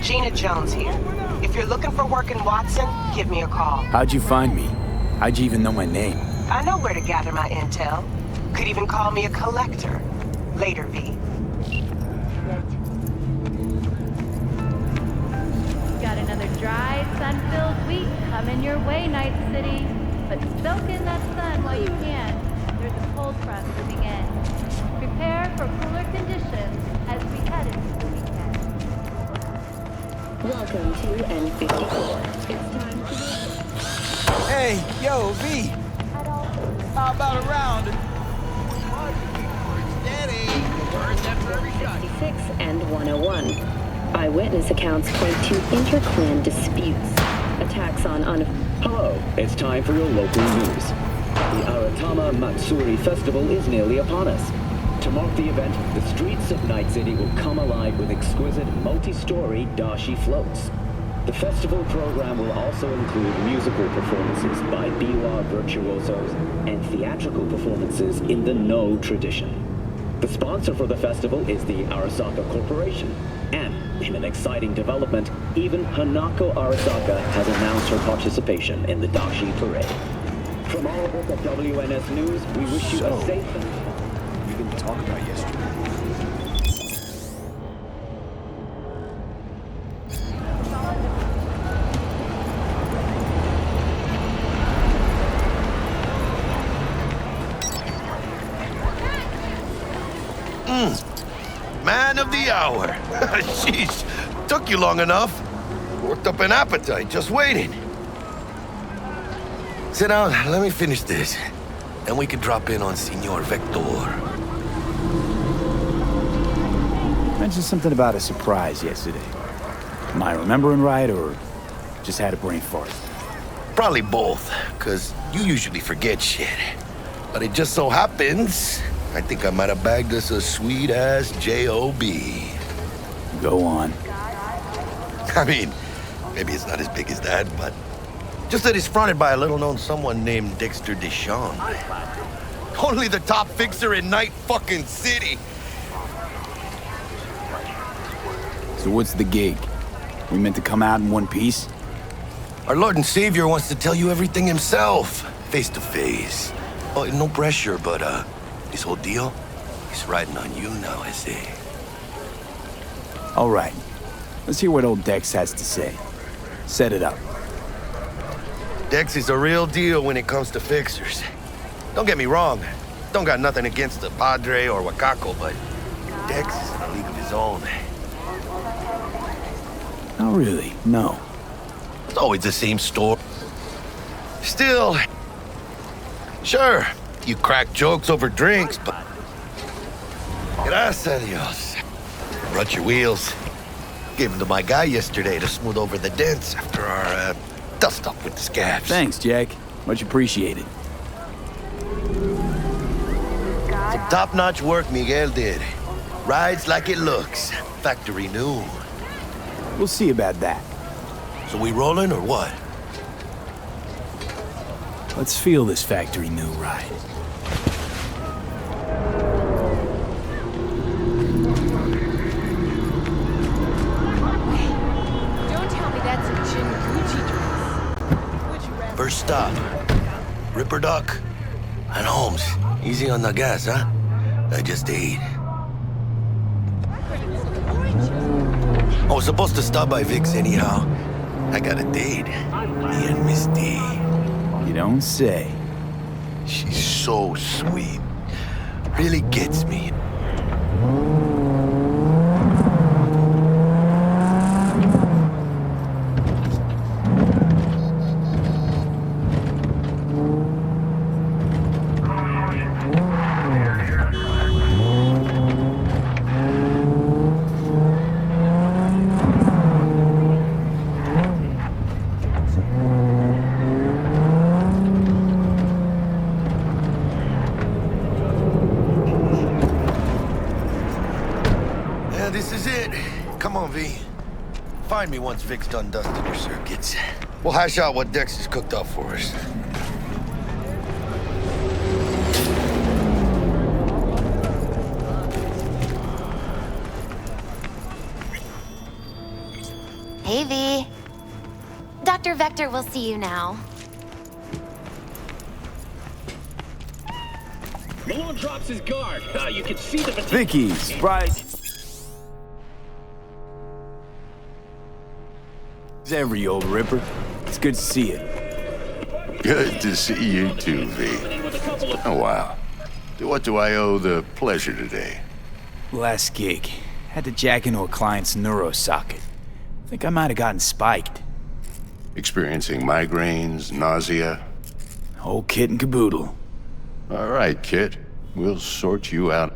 Regina Jones here. If you're looking for work in Watson, give me a call. How'd you find me? How'd you even know my name? I know where to gather my intel. Could even call me a collector. Later, V. Got another dry, sun-filled week coming your way, Night City. But soak in that sun while you can. There's a cold front moving in. Prepare for cooler conditions as we head into the weekend. Welcome to N54. It's time to... Hey, yo, V. How about a round? Steady. Burns after every shot. 66 and 101. Eyewitness accounts point to inter-clan disputes. Attacks on Hello, it's time for your local news. The Aratama Matsuri Festival is nearly upon us. To mark the event, the streets of Night City will come alive with exquisite multi-story dashi floats. The festival program will also include musical performances by biwa virtuosos and theatrical performances in the No tradition. The sponsor for the festival is the Arasaka Corporation, and in an exciting development, even Hanako Arasaka has announced her participation in the Dashi Parade. From all of us at WNS News, we wish you a safe and... We didn't talk about yesterday. Man of the hour. Sheesh, took you long enough. Worked up an appetite just waiting. Sit down, let me finish this. Then we can drop in on Senor Viktor. Mentioned something about a surprise yesterday. Am I remembering right, or just had a brain fart? Probably both, because you usually forget shit. But it just so happens, I think I might have bagged us a sweet-ass J.O.B. Go on. I mean, maybe it's not as big as that, but just that it's fronted by a little-known someone named Dexter Deshawn. Only the top fixer in Night fucking City. So what's the gig? We meant to come out in one piece? Our Lord and Savior wants to tell you everything himself, face to face. Oh, no pressure, but this whole deal is riding on you now, I say. All right. Let's hear what old Dex has to say. Set it up. Dex is a real deal when it comes to fixers. Don't get me wrong. Don't got nothing against the Padre or Wakako, but Dex is in a league of his own. Not really, no. It's always the same story. Still, sure, you crack jokes over drinks, but gracias a Dios. Rut your wheels. Gave them to my guy yesterday to smooth over the dents after our dust up with the scabs. Thanks, Jack. Much appreciated. Some top-notch work Miguel did. Rides like it looks. Factory new. We'll see about that. So we rolling or what? Let's feel this factory new ride. Don't tell me that's a Jin Gucci dress. First stop. Ripper Duck and Holmes. Easy on the gas, huh? I just ate. I was supposed to stop by Vic's anyhow. I got a date. Me and Miss D. You don't say. She's so sweet. Really gets me. This is it. Come on, V. Find me once Vic's done dusting her circuits. We'll hash out what Dex has cooked up for us. Inspector will see you now. Malone drops his guard. You can see the... Vicky, right? Every old ripper. It's good to see you. Good to see you too, V. Oh, wow. To what do I owe the pleasure today? Last gig. Had to jack into a client's neuro socket. Think I might have gotten spiked. Experiencing migraines, nausea? Whole kit and caboodle. All right, kid. We'll sort you out.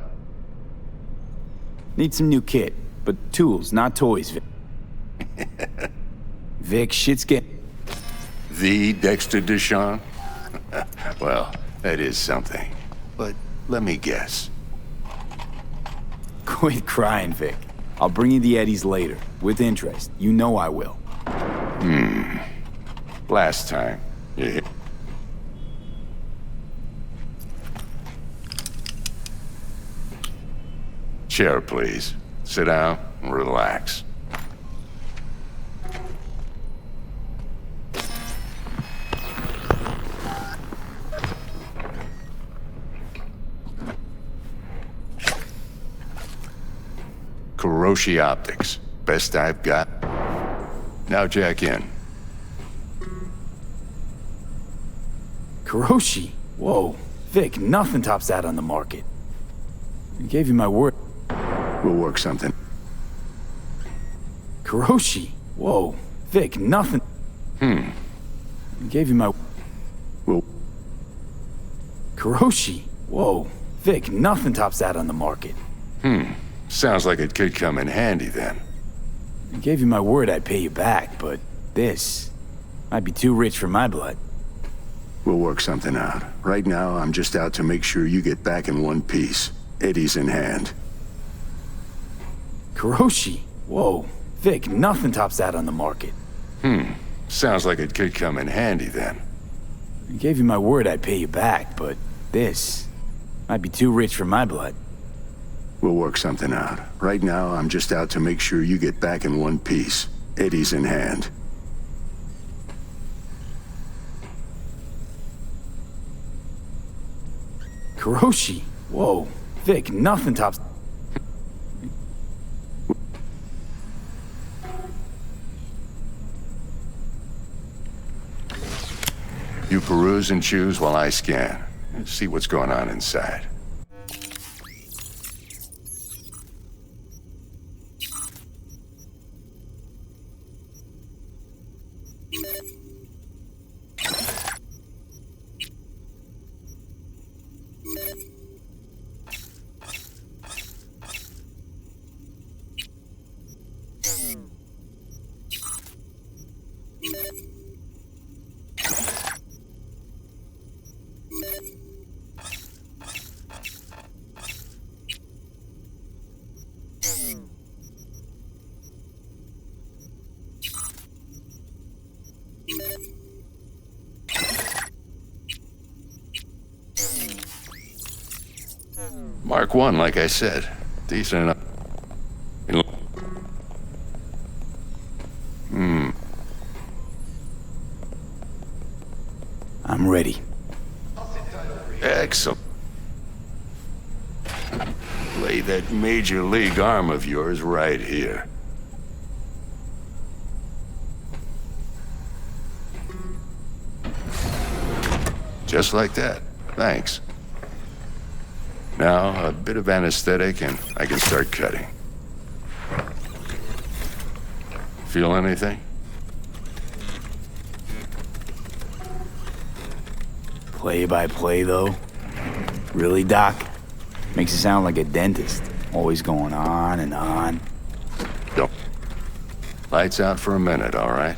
Need some new kit, but tools, not toys, Vic. Vic, shit's getting... The Dexter Deshawn? Well, that is something. But let me guess. Quit crying, Vic. I'll bring you the eddies later, with interest. You know I will. Last time. Yeah. Chair, please. Sit down and relax. Kuroshi Optics. Best I've got. Now jack in. Kuroshi? Whoa. Vic, nothing tops that on the market. I gave you my word. We'll work something. Kuroshi? Whoa. Vic, nothing... I gave you my... We'll... Kuroshi? Whoa. Vic, nothing tops that on the market. Sounds like it could come in handy then. I gave you my word I'd pay you back, but this might be too rich for my blood. We'll work something out. Right now, I'm just out to make sure you get back in one piece. Eddie's in hand. Kuroshi? Whoa. Vic, nothing tops that on the market. Sounds like it could come in handy then. I gave you my word I'd pay you back, but this might be too rich for my blood. We'll work something out. Right now, I'm just out to make sure you get back in one piece. Eddie's in hand. Kuroshi? Whoa. Vic, nothing tops... You peruse and choose while I scan. See what's going on inside. Mark 1, like I said. Decent enough. I'm ready. Excellent. Lay that major league arm of yours right here. Just like that. Thanks. Now, a bit of anesthetic and I can start cutting. Feel anything? Play by play, though? Really, Doc? Makes it sound like a dentist. Always going on and on. Don't. Lights out for a minute, all right?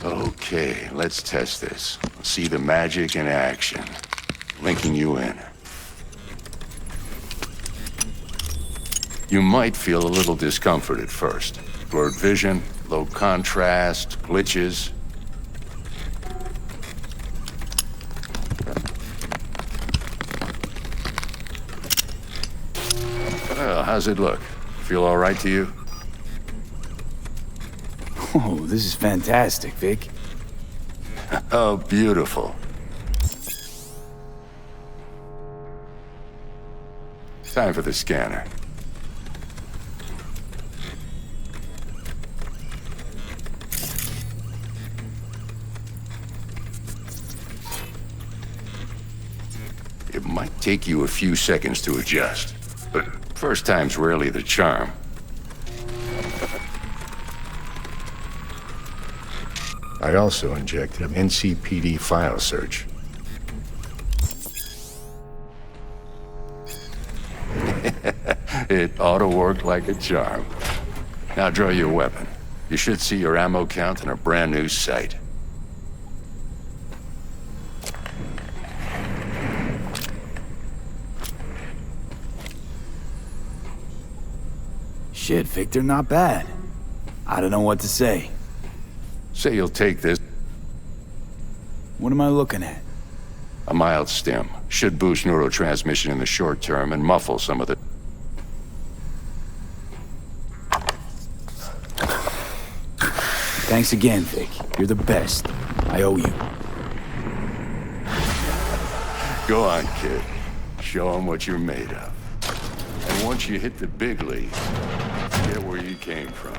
Okay, let's test this. See the magic in action. Linking you in. You might feel a little discomfort at first. Blurred vision, Low contrast, glitches. Well, how's it look? Feel all right to you? Oh, this is fantastic, Vic. Oh, beautiful. Time for the scanner. It might take you a few seconds to adjust, but first time's rarely the charm. I also injected an NCPD file search. It ought to work like a charm. Now draw your weapon. You should see your ammo count in a brand new sight. Shit, Victor, not bad. I don't know what to say. Say you'll take this. What am I looking at? A mild stim. Should boost neurotransmission in the short term and muffle some of the... Thanks again, Vic. You're the best. I owe you. Go on, kid. Show them what you're made of. And once you hit the big leagues, forget where you came from.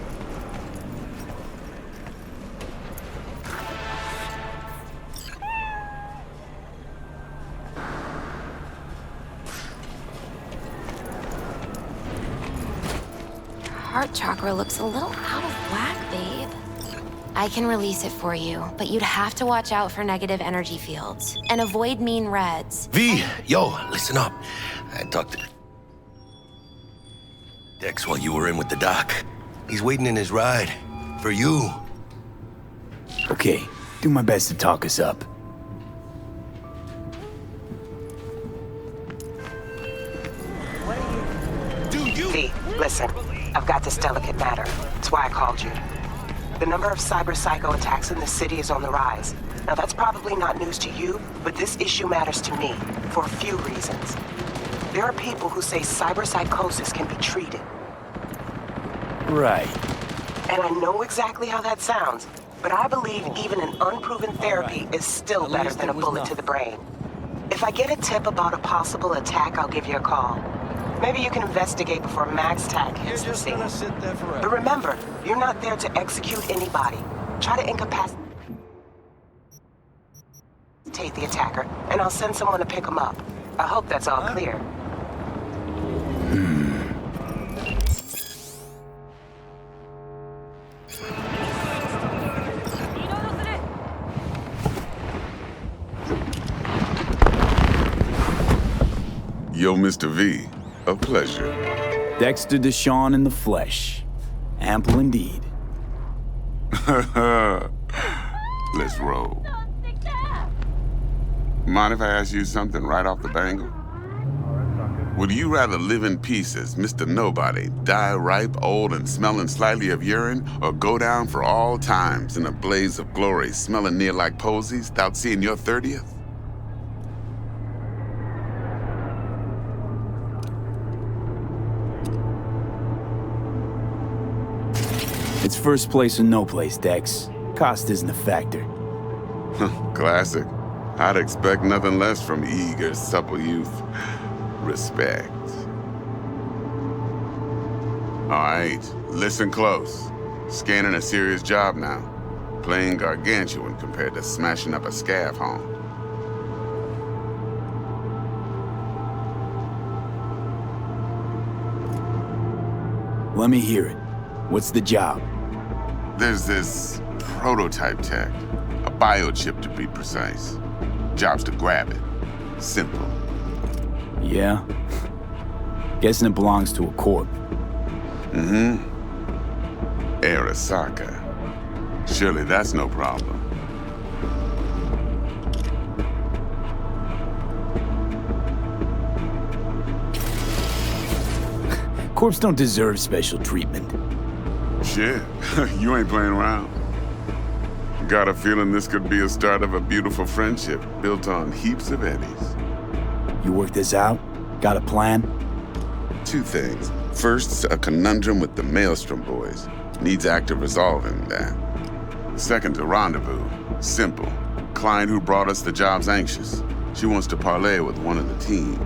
Heart chakra looks a little out of whack, babe. I can release it for you, but you'd have to watch out for negative energy fields and avoid mean reds. V, yo, listen up. I talked to Dex while you were in with the doc. He's waiting in his ride. For you. Okay, do my best to talk us up. V, listen. I've got this delicate matter. That's why I called you. The number of cyber psycho attacks in the city is on the rise. Now that's probably not news to you, but this issue matters to me for a few reasons. There are people who say cyber psychosis can be treated. Right. And I know exactly how that sounds, but I believe even an unproven therapy is still better than a bullet to the brain. If I get a tip about a possible attack, I'll give you a call. Maybe you can investigate before Max Tac hits the scene. But remember, you're not there to execute anybody. Try to incapacitate the attacker, and I'll send someone to pick him up. I hope that's all clear. Yo, Mr. V. A pleasure. Dexter Deshawn in the flesh. Ample indeed. Let's roll. Mind if I ask you something right off the bangle? Would you rather live in peace as Mr. Nobody, die ripe, old, and smelling slightly of urine, or go down for all times in a blaze of glory, smelling near like posies, without seeing your 30th? It's first place or no place, Dex. Cost isn't a factor. Classic. I'd expect nothing less from eager, supple youth. Respect. All right, listen close. Scanning a serious job now. Playing gargantuan compared to smashing up a scav home. Let me hear it. What's the job? There's this prototype tech. A biochip, to be precise. Job's to grab it. Simple. Yeah? Guessing it belongs to a corp. Mm-hmm. Arasaka. Surely that's no problem. Corps don't deserve special treatment. Shit, you ain't playing around. Got a feeling this could be a start of a beautiful friendship built on heaps of eddies. You work this out? Got a plan? Two things. First, a conundrum with the Maelstrom boys. Needs active resolving that. Second, a rendezvous. Simple. Client who brought us the job's anxious. She wants to parlay with one of the team.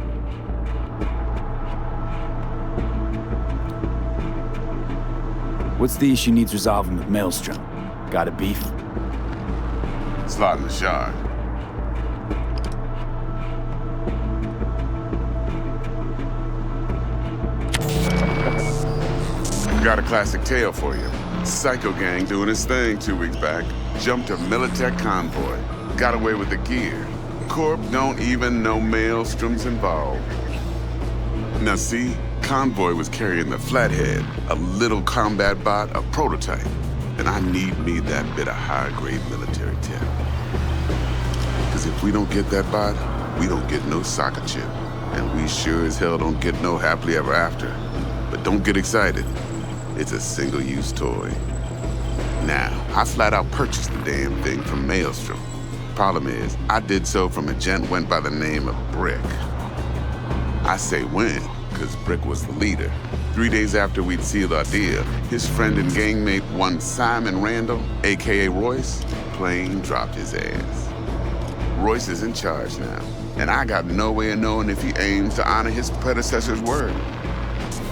What's the issue needs resolving with Maelstrom? Got a beef? Slot in the shard. Got a classic tale for you. Psycho gang doing his thing 2 weeks back. Jumped a Militech convoy. Got away with the gear. Corp don't even know Maelstrom's involved. Now see, convoy was carrying the Flathead, a little combat bot, a prototype. And I need me that bit of high-grade military tech. Because if we don't get that bot, we don't get no soccer chip. And we sure as hell don't get no happily ever after. But don't get excited. It's a single-use toy. Now, I flat out purchased the damn thing from Maelstrom. Problem is, I did so from a gent went by the name of Brick. I say when, because Brick was the leader. 3 days after we'd sealed our deal, his friend and gangmate, one Simon Randall, a.k.a. Royce, plain dropped his ass. Royce is in charge now, and I got no way of knowing if he aims to honor his predecessor's word.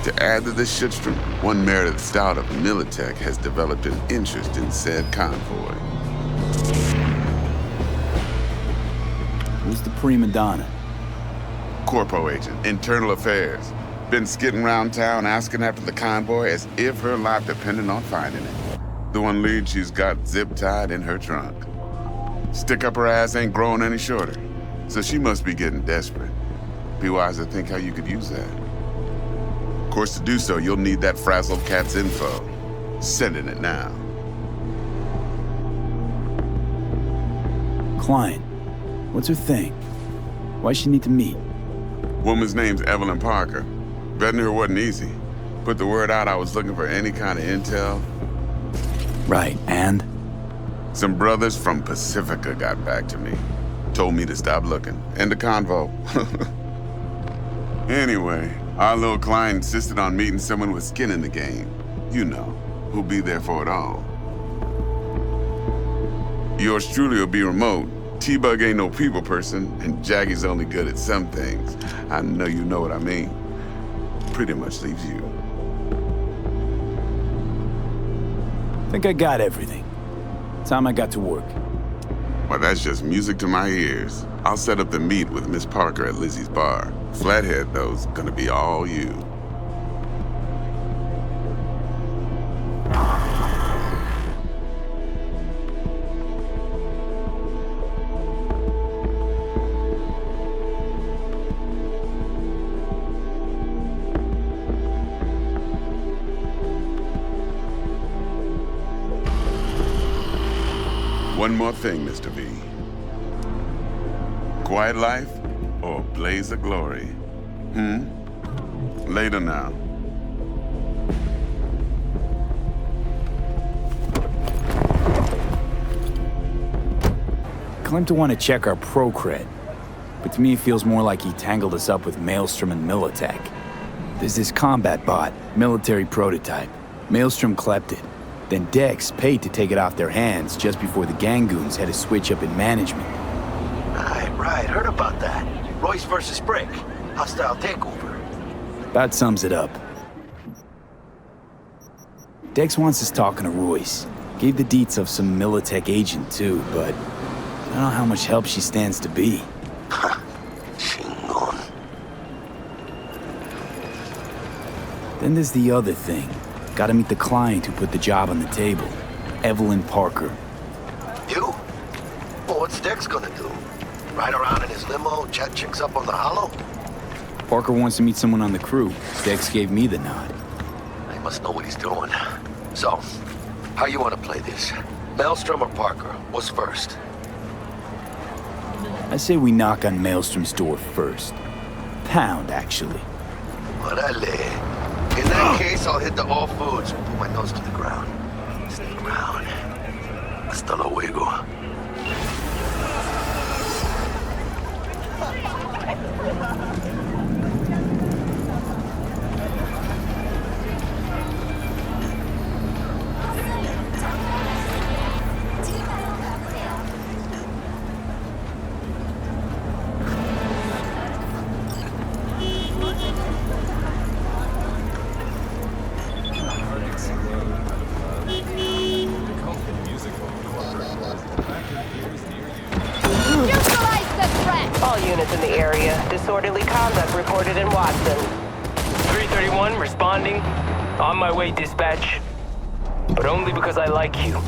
To add to this shitstorm, one merited stout of Militech has developed an interest in said convoy. Who's the prima donna? Corpo agent, internal affairs. Been skidding around town asking after the convoy as if her life depended on finding it. The one lead she's got zip-tied in her trunk. Stick up her ass ain't growing any shorter, so she must be getting desperate. Be wise to think how you could use that. Of course, to do so, you'll need that frazzled cat's info. Sending it now. Client. What's her thing? Why she need to meet? Woman's name's Evelyn Parker. Vetting her wasn't easy. Put the word out I was looking for any kind of intel. Right, and? Some brothers from Pacifica got back to me. Told me to stop looking. End of convo. Anyway, our little client insisted on meeting someone with skin in the game. You know, who'll be there for it all. Yours truly will be remote. T-Bug ain't no people person, and Jaggy's only good at some things. I know you know what I mean. Pretty much leaves you. Think I got everything. Time I got to work. Well, that's just music to my ears. I'll set up the meet with Miss Parker at Lizzie's bar. Flathead, though's gonna be all you. One more thing, Mr. V. Quiet life or blaze of glory? Later now. Claimed to want to check our pro cred, but to me it feels more like he tangled us up with Maelstrom and Militech. There's this combat bot, military prototype. Maelstrom clept it. Then Dex paid to take it off their hands just before the Gangoons had a switch up in management. Right, heard about that. Royce versus Brick. Hostile takeover. About sums it up. Dex wants us talking to Royce. Gave the deets of some Militech agent too, but I don't know how much help she stands to be. Chingon. Then there's the other thing. Gotta meet the client who put the job on the table. Evelyn Parker. You? Well, what's Dex gonna do? Ride around in his limo, chat chicks up on the hollow? Parker wants to meet someone on the crew. Dex gave me the nod. He must know what he's doing. So, how you want to play this? Maelstrom or Parker? What's first? I say we knock on Maelstrom's door first. Pound, actually. Orale. In that case, I'll hit the all foods. Put my nose to the ground. Stay ground. Hasta luego. All units in the area. Disorderly conduct reported in Watson. 331 responding. On my way, dispatch. But only because I like you.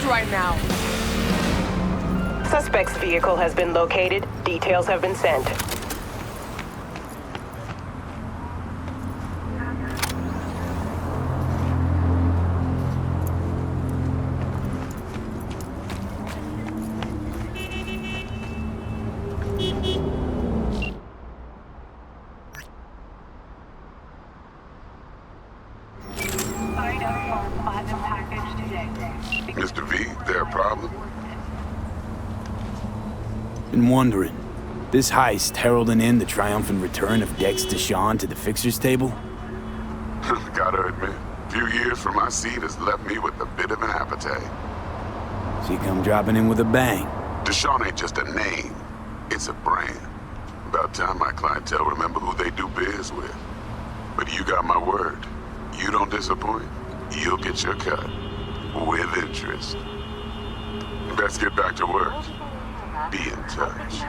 Right now. Suspect's vehicle has been located. Details have been sent. Mr. V, there a problem? Been wondering, this heist heralding in the triumphant return of Dex Deshawn to the fixer's table? Gotta admit, a few years from my seat has left me with a bit of an appetite. So you come dropping in with a bang. Deshawn ain't just a name, it's a brand. About time my clientele remember who they do biz with. But you got my word. You don't disappoint, you'll get your cut. With interest. Let's get back to work. Be in touch.